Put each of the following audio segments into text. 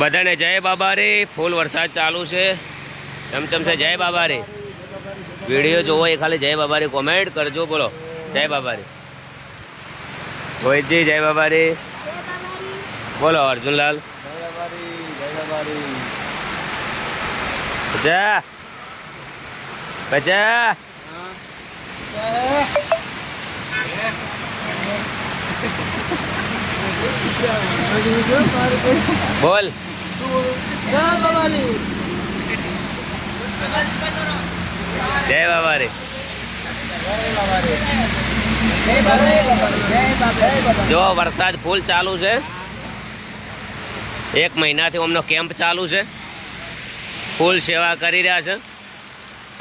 બધાને જય બાબા રે. ફૂલ વરસાદ ચાલુ છે, ચમચમ છે. જય બાબા રે. વિડીયો જોવો એ ખાલી જય બાબા રે કોમેન્ટ કરજો. બોલો જય બાબા રે. રોહિતજી જય બાબા રે. બોલો અર્જુનલાલ બચા બચા. બોલ જય બાબા રે. જો વરસાદ ફૂલ ચાલુ છે. 1 મહિનાથી અમનો કેમ્પ ચાલુ છે. ફૂલ સેવા કરી રહ્યા છે.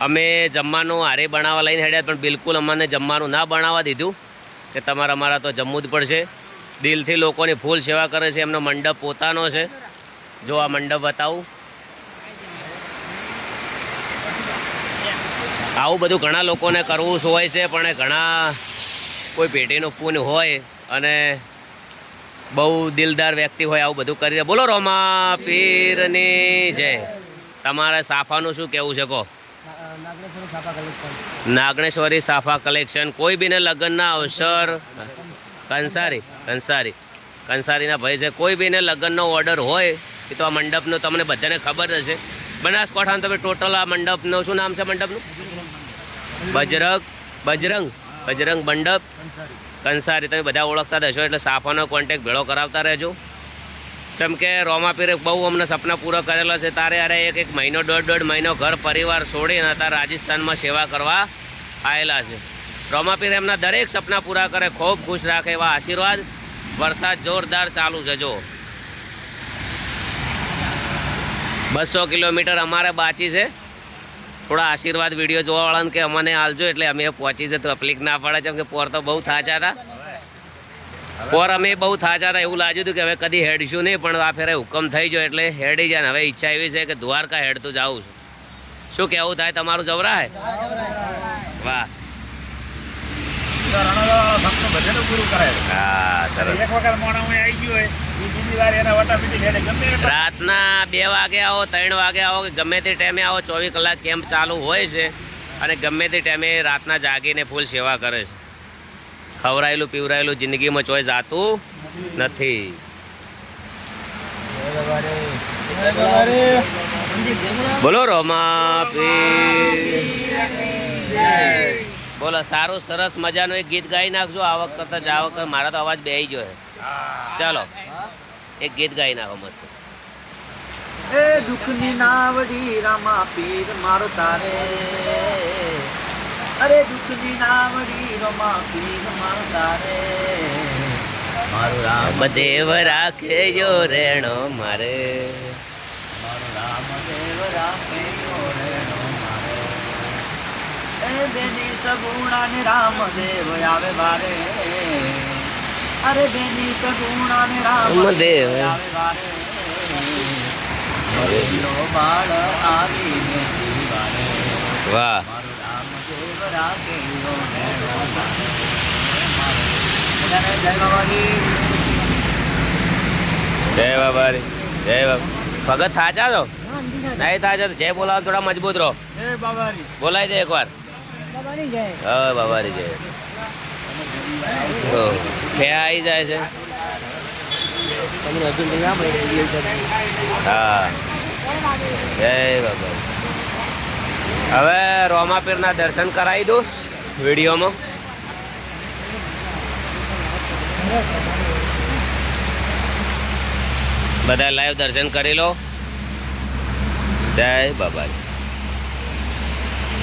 અમે જમવાનું હારે બનાવવા લઈને હેડ્યા, પણ બિલકુલ અમને જમવાનું ના બનાવવા દીધું કે તમારે અમારા તો જમવું જ પડશે. દિલથી લોકોની ફૂલ સેવા કરે છે. એમનો મંડપ પોતાનો છે. જો આ મંડપ બતાવું. આવું બધું ઘણા લોકોને કરવું હોય છે, પણ ઘણા કોઈ પેઢીનું પૂન હોય અને બહુ દિલદાર વ્યક્તિ હોય આવું બધું કરી દે. બોલો રોમા પીરની જય. તમારે સાફાનું શું કહેવું છે કહો? નાગણેશ્વરી સાફા કલેક્શન. કોઈ બીને લગ્નના અવસર કંસારીના ભાઈ છે. કોઈ બીને લગ્નનો ઓર્ડર હોય એ તો આ મંડપનો તમને બધાને ખબર હશે. બનાસકાંઠામાં તમે ટોટલ આ મંડપનું શું નામ છે મંડપનું? બજરંગ મંડપ કંસારી. તમે બધા ઓળખતા હશો એટલે સાફાનો કોન્ટેક્ટ ભેળો કરાવતા રહેજો. જેમ કે રોમાપીરે બહુ અમને સપના પૂરા કરેલા છે. તારે અરે એક મહિનો દોઢ મહિનો ઘર પરિવાર છોડીને અત્યારે રાજસ્થાનમાં સેવા કરવા આવેલા છે. રોમાપીર એમના દરેક સપના પૂરા કરે, ખૂબ ખુશ રાખે એવા આશીર્વાદ. વરસાદ જોરદાર ચાલુ છે. જો 200 કિલોમીટર અમારે બાકી છે. થોડા આશીર્વાદ વિડીયો જોવાવાળાને કે અમને હાલજો એટલે અમે પહોંચી છે. તકલીફ ના પડે. જેમ કે પોર તો બહુ થાચા હતા. પોર અમે બહુ થાચા હતા. એવું લાગ્યું હતું કે હવે કદી હેડશું નહીં, પણ આ ફેરે હુકમ થઈ ગયો એટલે હેડી જાય. હવે ઈચ્છા એવી છે કે દ્વારકા હેડતું જાઉં છું. શું કહેવું થાય તમારું? જવરા હે? વાહ. રાતના 2 વાગે આવો, 3 વાગે આવો, કે ગમે તે ટાઈમે આવો, 24 કલાક કેમ્પ ચાલુ હોય છે. અને ગમે તે ટાઈમે રાતના જાગીને ફૂલ સેવા કરે છે. ખવરાયેલું પીવરાયેલું જિંદગીમાં ચોય જાતું નથી. બોલો રોમા બોલો. સારું સરસ મજાનું એક ગીત ગાઈ નાખજો. આ વખતે જ આ વખતે મારા તો અવાજ બેહી ગયો છે. ચાલો એક ગીત ગાઈ નાખો મસ્ત. એ દુઃખની નાવડી રામા પીર મારો તારે. અરે દુઃખની નાવડી રામા પીર મારો તારે. મારું રામદેવ રાખે યો રેણો મારે. મારું રામદેવ રાખે યો રેણો મારે. એ બેની સગુણા ને રામદેવ આવે બારે. અરે બેની સગુણા ને રામદેવ આવે બારે. બાળ આવીને જીવારે. વાહ. મારું રામદેવ રાખે યો રેણો મારે. જય બાબા રે. જય બાબા. ભગત થાચા છો? નહીં થાચા તો જય બોલાવો. થોડા મજબૂત રહો. બોલાય દે એકવાર. હા બાબારી જય. ફે આવી જાય છે. હા જય બાબા. હવે રોમાપીરના દર્શન કરાવી દઉં વિડીયોમાં. બધા લાઈવ દર્શન કરી લો. જય બાબા.